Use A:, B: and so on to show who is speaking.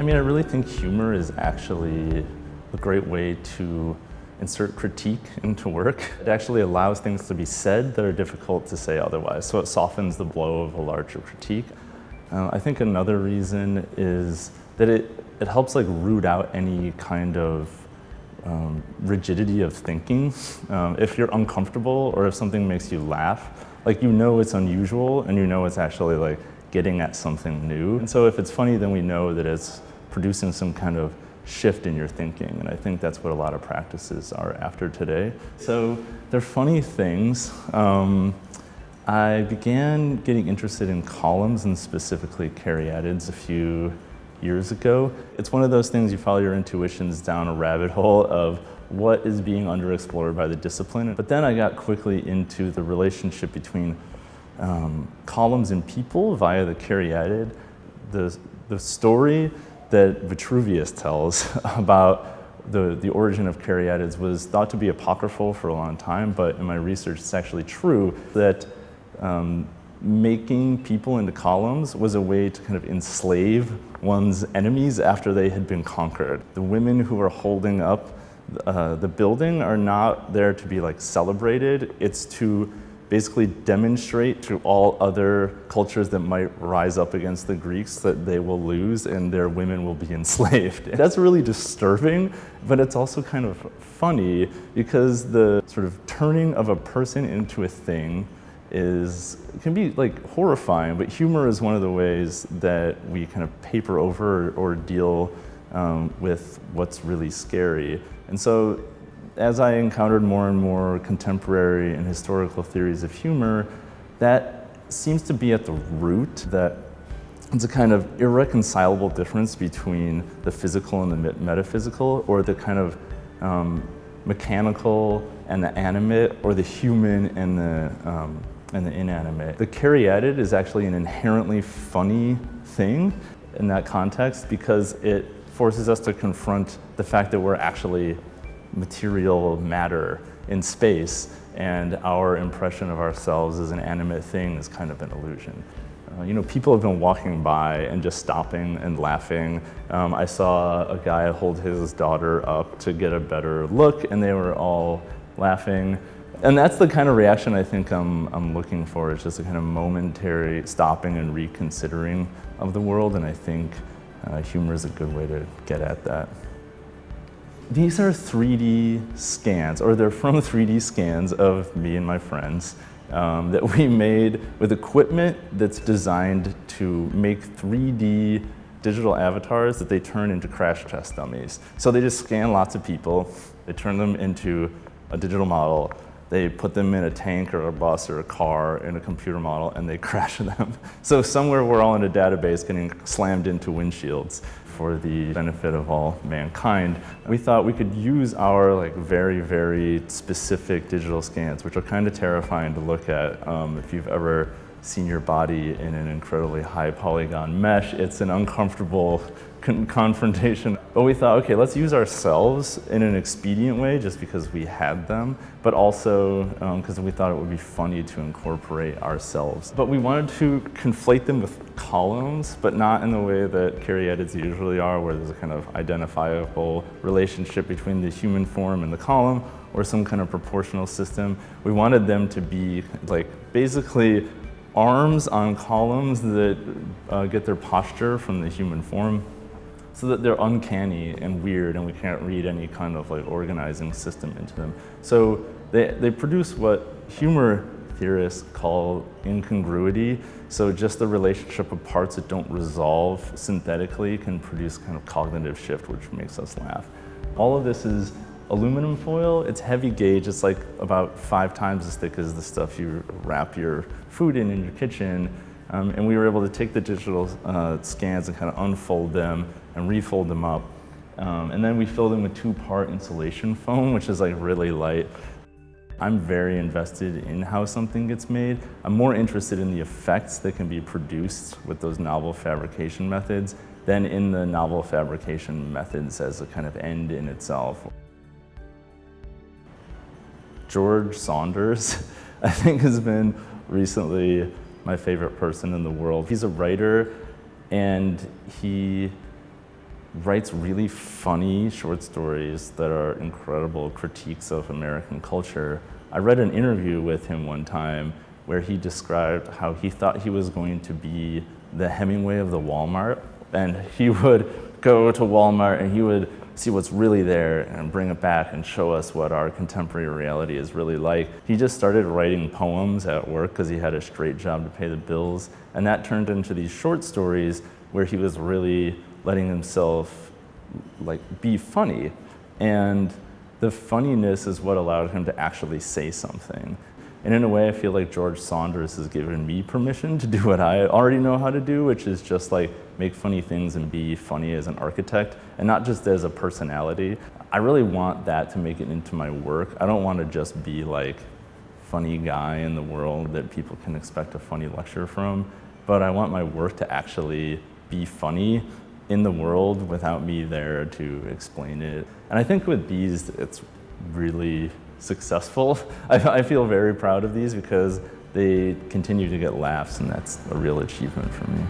A: mean, I really think humor is actually a great way to insert critique into work. It actually allows things to be said that are difficult to say otherwise, so it softens the blow of a larger critique. I think another reason is that it helps root out any kind of rigidity of thinking. If you're uncomfortable or if something makes you laugh, you know it's unusual and you know it's actually getting at something new. And so if it's funny, then we know that it's producing some kind of shift in your thinking, and I think that's what a lot of practices are after today. So they're funny things. I began getting interested in columns and specifically caryatids a few years ago. It's one of those things you follow your intuitions down a rabbit hole of what is being underexplored by the discipline. But then I got quickly into the relationship between columns and people via the caryatid. The story that Vitruvius tells about the origin of caryatids was thought to be apocryphal for a long time, but in my research it's actually true that making people into columns was a way to kind of enslave one's enemies after they had been conquered. The women who are holding up the building are not there to be celebrated, it's to basically demonstrate to all other cultures that might rise up against the Greeks that they will lose and their women will be enslaved. That's really disturbing, but it's also kind of funny because the sort of turning of a person into a thing can be horrifying, but humor is one of the ways that we kind of paper over or deal with what's really scary. And so as I encountered more and more contemporary and historical theories of humor, that seems to be at the root, that it's a kind of irreconcilable difference between the physical and the metaphysical, or the kind of mechanical and the animate, or the human and the inanimate. The caryatid is actually an inherently funny thing in that context because it forces us to confront the fact that we're actually material matter in space, and our impression of ourselves as an animate thing is kind of an illusion. People have been walking by and just stopping and laughing. I saw a guy hold his daughter up to get a better look, and they were all laughing. And that's the kind of reaction I think I'm looking for. It's just a kind of momentary stopping and reconsidering of the world, and I think humor is a good way to get at that. These are 3D scans, or they're from 3D scans of me and my friends that we made with equipment that's designed to make 3D digital avatars that they turn into crash test dummies. So they just scan lots of people, they turn them into a digital model, they put them in a tank or a bus or a car in a computer model, and they crash them. So somewhere we're all in a database getting slammed into windshields for the benefit of all mankind. We thought we could use our very, very specific digital scans, which are kind of terrifying to look at. If you've ever seen your body in an incredibly high polygon mesh, it's an uncomfortable confrontation. But we thought, okay, let's use ourselves in an expedient way just because we had them, but also because we thought it would be funny to incorporate ourselves. But we wanted to conflate them with columns, but not in the way that caryatids usually are, where there's a kind of identifiable relationship between the human form and the column, or some kind of proportional system. We wanted them to be basically arms on columns that get their posture from the human form, so that they're uncanny and weird and we can't read any kind of organizing system into them. So they produce what humor theorists call incongruity. So just the relationship of parts that don't resolve synthetically can produce kind of cognitive shift, which makes us laugh. All of this is aluminum foil. It's heavy gauge. It's about 5 times as thick as the stuff you wrap your food in your kitchen. And we were able to take the digital scans and kind of unfold them and refold them up. And then we filled them with 2-part insulation foam, which is really light. I'm very invested in how something gets made. I'm more interested in the effects that can be produced with those novel fabrication methods than in the novel fabrication methods as a kind of end in itself. George Saunders, I think, has been recently my favorite person in the world. He's a writer, and he writes really funny short stories that are incredible critiques of American culture. I read an interview with him one time where he described how he thought he was going to be the Hemingway of the Walmart, and he would go to Walmart and he would see what's really there and bring it back and show us what our contemporary reality is really like. He just started writing poems at work because he had a straight job to pay the bills, and that turned into these short stories where he was really letting himself be funny. And the funniness is what allowed him to actually say something. And in a way, I feel like George Saunders has given me permission to do what I already know how to do, which is just make funny things and be funny as an architect, and not just as a personality. I really want that to make it into my work. I don't want to just be funny guy in the world that people can expect a funny lecture from, but I want my work to actually be funny in the world without me there to explain it. And I think with these, it's really successful. I feel very proud of these because they continue to get laughs, and that's a real achievement for me.